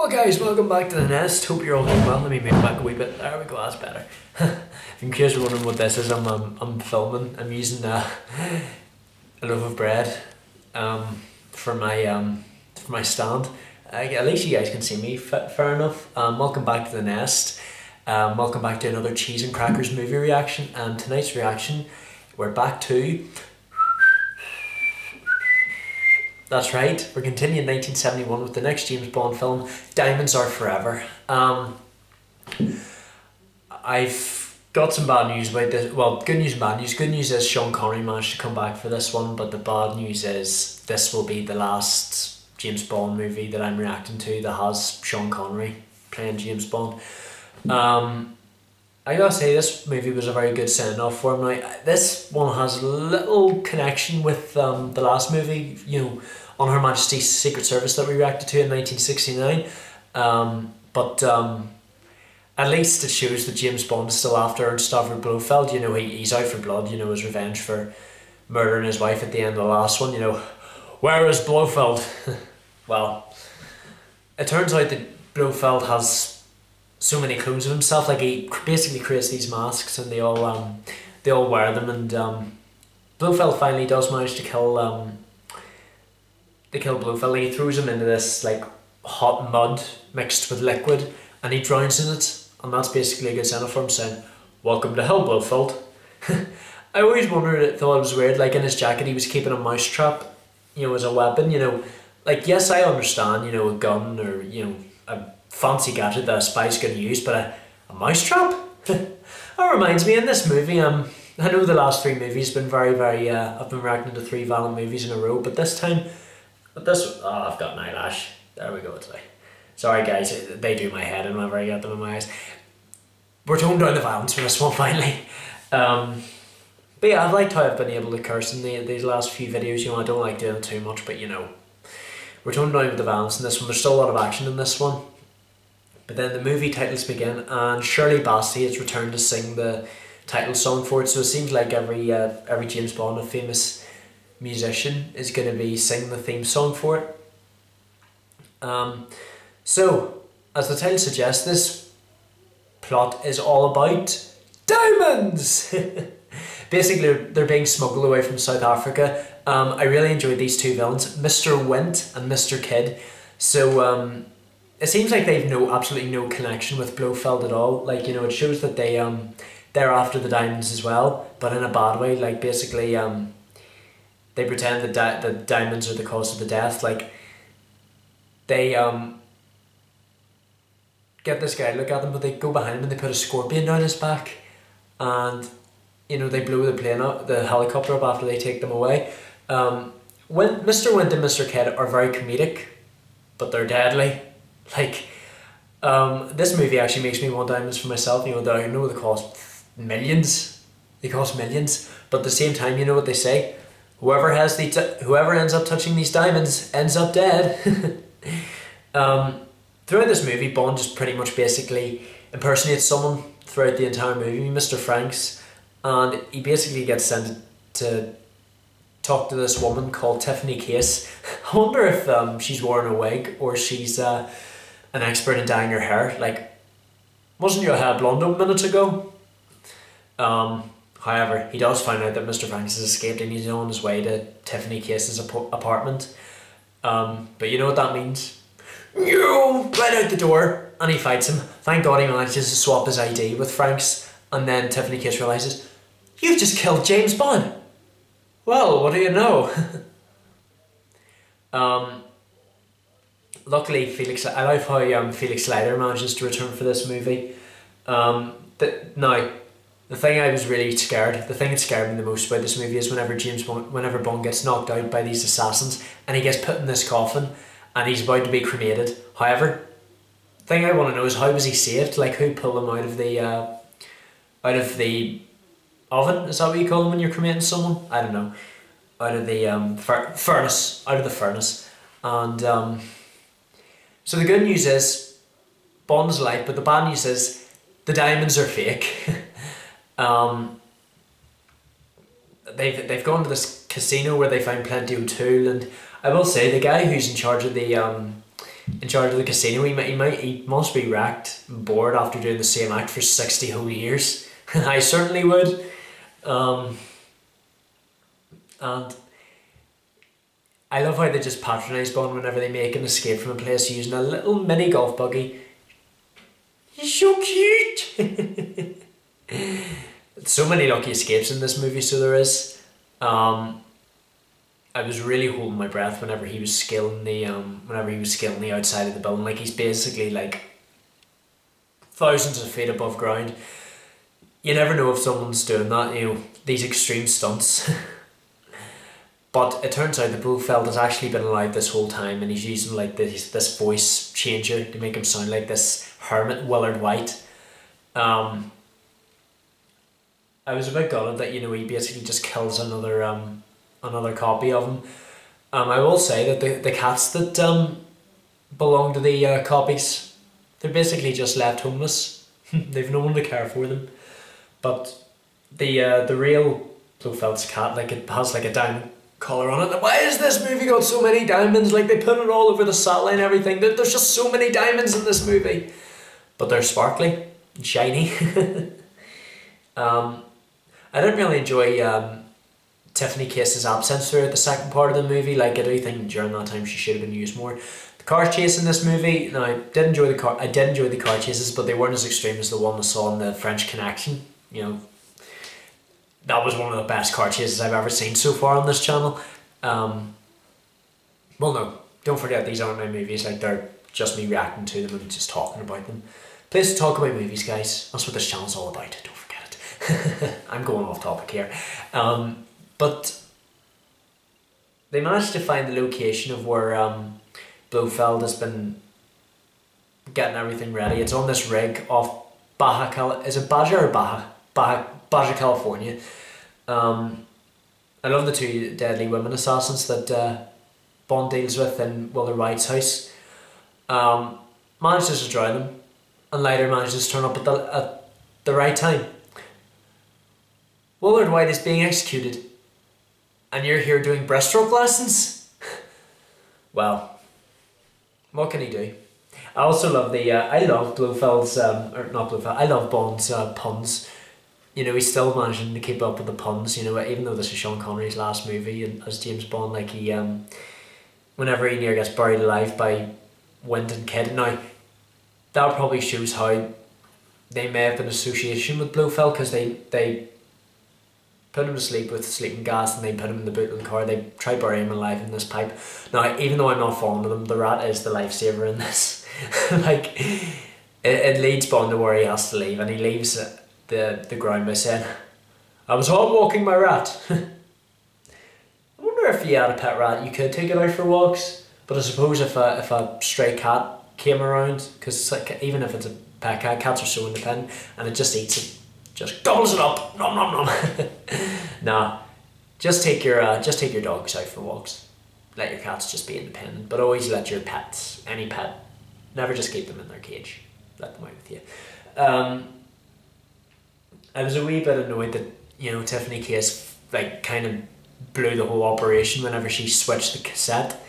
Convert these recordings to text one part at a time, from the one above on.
Well guys, welcome back to the nest. Hope you're all doing well. Let me move back a wee bit. There we go, that's better. In case you're wondering what this is, I'm filming. I'm using a loaf of bread for my stand. At least you guys can see me, fair enough. Welcome back to the nest. Welcome back to another cheese and crackers movie reaction. And tonight's reaction, we're back to... That's right, we're continuing 1971 with the next James Bond film, Diamonds Are Forever. I've got some bad news about this. Well, good news and bad news. Good news is Sean Connery managed to come back for this one, but the bad news is this will be the last James Bond movie that I'm reacting to that has Sean Connery playing James Bond. I gotta say, this movie was a very good send-off for him. Now, this one has a little connection with the last movie, you know, on Her Majesty's Secret Service that we reacted to in 1969. But at least it shows that James Bond is still after Ernst Blofeld. You know, he's out for blood, you know, his revenge for murdering his wife at the end of the last one, you know. Where is Blofeld? Well, it turns out that Blofeld has so many clones of himself. Like, he basically creates these masks and they all wear them, and Blofeld finally does manage to kill Blofeld. He throws him into this like hot mud mixed with liquid and he drowns in it, and that's basically a good send-off for him, saying, "Welcome to hell, Blofeld." I always wondered, thought it was weird, like in his jacket he was keeping a mousetrap, you know, as a weapon, you know. Like, yes, I understand, you know, a gun or, you know, a fancy gadget that a spy's going to use, but a mousetrap? That reminds me, in this movie, I know the last three movies have been very, I've been reacting to 3 violent movies in a row, but this time, oh, I've got an eyelash. There we go today. Sorry guys, they do my head in whenever I get them in my eyes. We're toning down the violence for this one finally. But yeah, I've liked how I've been able to curse in these last few videos. You know, I don't like doing it too much, but you know, we're toning down with the violence in this one. There's still a lot of action in this one. But then the movie titles begin, and Shirley Bassey has returned to sing the title song for it. So it seems like every James Bond, a famous musician, is going to be singing the theme song for it. So, as the title suggests, this plot is all about diamonds! Basically, they're being smuggled away from South Africa. I really enjoyed these two villains, Mr. Wint and Mr. Kidd. So, it seems like they've absolutely no connection with Blofeld at all. Like, you know, it shows that they're after the diamonds as well, but in a bad way. Like, basically, they pretend that the diamonds are the cause of the death. Like, they get this guy to look at them, but they go behind him and they put a scorpion down his back, and you know, they blow the plane up, the helicopter up after they take them away. When Mr. Wint and Mr. Kidd are very comedic, but they're deadly. Like, this movie actually makes me want diamonds for myself. You know, I know they cost millions. They cost millions, but at the same time, you know what they say: whoever ends up touching these diamonds ends up dead. Throughout this movie, Bond just pretty much basically impersonates someone throughout the entire movie, Mr. Franks, and he basically gets sent to talk to this woman called Tiffany Case. I wonder if she's wearing a wig or she's an expert in dyeing her hair. Like, wasn't your hair blonde a minute ago? However, he does find out that Mr. Franks has escaped and he's on his way to Tiffany Case's apartment. But you know what that means? You right out the door, and he fights him. Thank God he manages to swap his ID with Franks, and then Tiffany Case realises, "You've just killed James Bond." Well, what do you know? Luckily, I love how Felix Leiter manages to return for this movie. Now, the thing I was really scared, the thing that scared me the most about this movie is whenever Bond gets knocked out by these assassins and he gets put in this coffin and he's about to be cremated. However, the thing I want to know is, how was he saved? Like, who pulled him out of the oven? Is that what you call them when you're cremating someone? I don't know. Out of the furnace. Out of the furnace. And so the good news is Bond's alive, but the bad news is the diamonds are fake. They've gone to this casino where they found Plenty O'Toole, and I will say the guy who's in charge of the in charge of the casino. He must be wrecked and bored after doing the same act for 60 whole years. I certainly would. And I love how they just patronise Bond whenever they make an escape from a place using a little mini golf buggy. He's so cute! So many lucky escapes in this movie, so there is. I was really holding my breath whenever he was scaling the outside of the building. Like, he's basically like thousands of feet above ground. You never know if someone's doing that, you know, these extreme stunts. But it turns out that Blofeld has actually been alive this whole time, and he's using like this voice changer to make him sound like this hermit Willard White. I was a bit gutted that, you know, he basically just kills another copy of him. I will say that the cats that belong to the copies, they're basically just left homeless. They've no one to care for them. But the real Blofeld's cat, like, it has like a diamond collar on it. Why has this movie got so many diamonds? Like, they put it all over the satellite and everything. There's just so many diamonds in this movie. But they're sparkly and shiny. I didn't really enjoy Tiffany Case's absence throughout the second part of the movie. Like, I do think during that time she should have been used more. The car chase in this movie, now, I did enjoy the car chases, but they weren't as extreme as the one I saw in the French Connection. You know, that was one of the best car chases I've ever seen so far on this channel. Well, no, don't forget, these aren't my movies. Like, they're just me reacting to them and just talking about them. Place to talk about movies, guys. That's what this channel's all about. Don't forget it. I'm going off topic here. But they managed to find the location of where Blofeld has been getting everything ready. It's on this rig off is it Baja or Baja, California. I love the two deadly women assassins that Bond deals with in Willard White's house. Manages to drown them, and later manages to turn up at the right time. Willard White is being executed, and you're here doing breaststroke lessons? Well, what can he do? I also love I love Blofeld's, or not Blofeld, I love Bond's puns. You know, he's still managing to keep up with the puns, you know, even though this is Sean Connery's last movie and as James Bond, like, he, whenever he near gets buried alive by Wynton Kidd. Now, that probably shows how they may have been association with Blofeld, because they put him to sleep with sleeping gas and they put him in the boot of the car. They try burying him alive in this pipe. Now, even though I'm not fond of them, the rat is the lifesaver in this. Like, it leads Bond to where he has to leave, and he leaves the ground by saying, "I was home walking my rat." I wonder if you had a pet rat, you could take it out for walks. But I suppose if a stray cat came around, because like, even if it's a pet cat, cats are so independent, and it just eats it, just gobbles it up, nom nom nom. Nah, just take your dogs out for walks. Let your cats just be independent, but always let your pets, any pet, never just keep them in their cage. Let them out with you. I was a wee bit annoyed that, you know, Tiffany Case like kind of blew the whole operation whenever she switched the cassette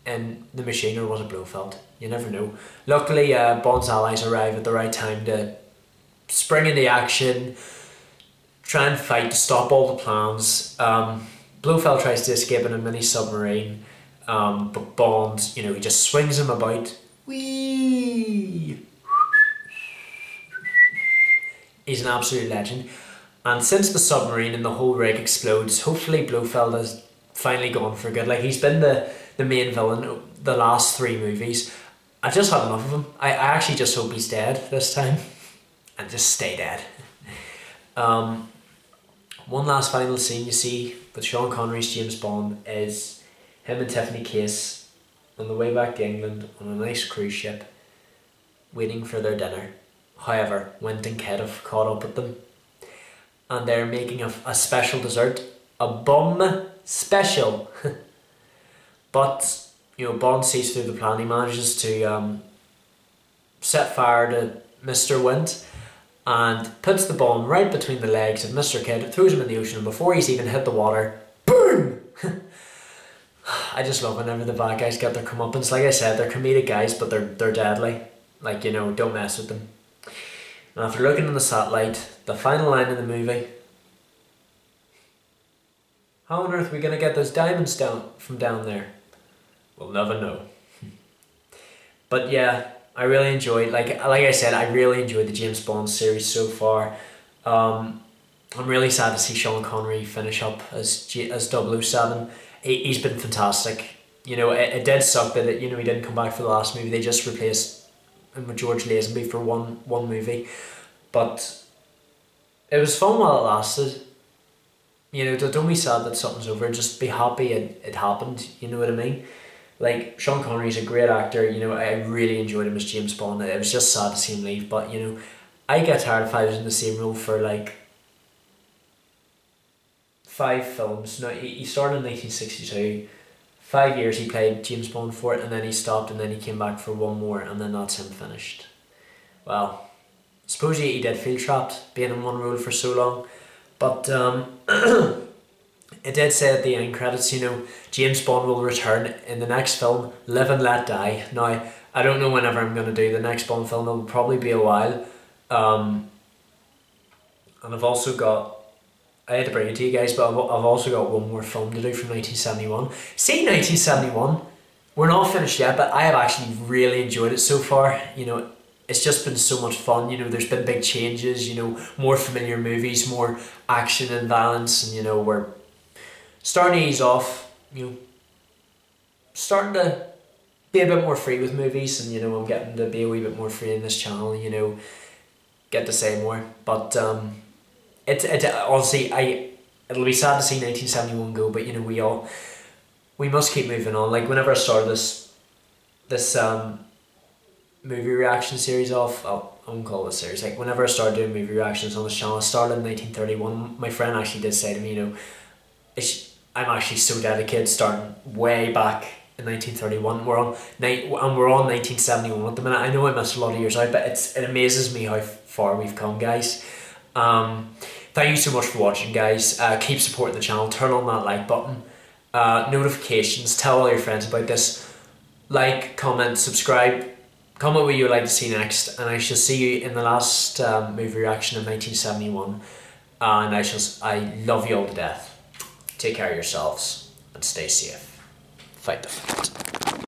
in the machine, or was it Blofeld? You never know. Luckily, Bond's allies arrive at the right time to spring into action, try and fight to stop all the plans. Blofeld tries to escape in a mini submarine, but Bond, you know, he just swings him about. Whee! He's an absolute legend. And since the submarine and the whole rig explodes, hopefully Blofeld has finally gone for good. Like, he's been the main villain the last 3 movies. I've just had enough of him. I actually just hope he's dead this time. And just stay dead. One last final scene you see with Sean Connery's James Bond is him and Tiffany Case on the way back to England on a nice cruise ship, waiting for their dinner. However, Wynton Kidd have caught up with them, and they're making a special dessert, a bum special. But, you know, Bond sees through the plan. He manages to set fire to Mr. Wint and puts the bomb right between the legs of Mr. Kidd, throws him in the ocean, and before he's even hit the water, boom! I just love whenever the bad guys get their comeuppance. Like I said, they're comedic guys, but they're deadly. Like, you know, don't mess with them. And after looking in the satellite, the final line in the movie, how on earth are we going to get those diamonds down from down there? We'll never know. But yeah, I really enjoyed, like I said, I really enjoyed the James Bond series so far. I'm really sad to see Sean Connery finish up as 007. He's been fantastic. You know, it did suck that he didn't come back for the last movie. They just replaced him with George Lazenby for one movie. But it was fun while it lasted. You know, don't be sad that something's over. Just be happy it happened. You know what I mean? Like, Sean Connery's a great actor. You know, I really enjoyed him as James Bond. It was just sad to see him leave. But, you know, I get tired if I was in the same role for like 5 films. No, he started in 1962. 5 years he played James Bond for it, and then he stopped, and then he came back for one more, and then that's him finished. Well, I suppose he did feel trapped being in one role for so long. But it did say at the end credits, you know, James Bond will return in the next film, Live and Let Die. Now, I don't know whenever I'm going to do the next Bond film. It'll probably be a while. And I've also got, I had to bring it to you guys, but I've also got one more film to do from 1971. See, 1971, we're not finished yet, but I have actually really enjoyed it so far. You know, it's just been so much fun. You know, there's been big changes, you know, more familiar movies, more action and violence, and, you know, we're starting to ease off, you know, starting to be a bit more free with movies, and, you know, I'm getting to be a wee bit more free in this channel, you know, get to say more. But honestly, it'll be sad to see 1971 go, but, you know, we must keep moving on. Like, whenever I started this movie reaction series off, I won't call it a series, like, whenever I started doing movie reactions on this channel, I started in 1931. My friend actually did say to me, you know, I'm actually so dedicated, starting way back in 1931. We're on 1971 at the minute. I know I missed a lot of years out, but it amazes me how far we've come, guys. Thank you so much for watching, guys. Keep supporting the channel. Turn on that like button. Notifications. Tell all your friends about this. Like, comment, subscribe. Comment what you would like to see next, and I shall see you in the last movie reaction of 1971. And I love you all to death. Take care of yourselves and stay safe. Fight the fight.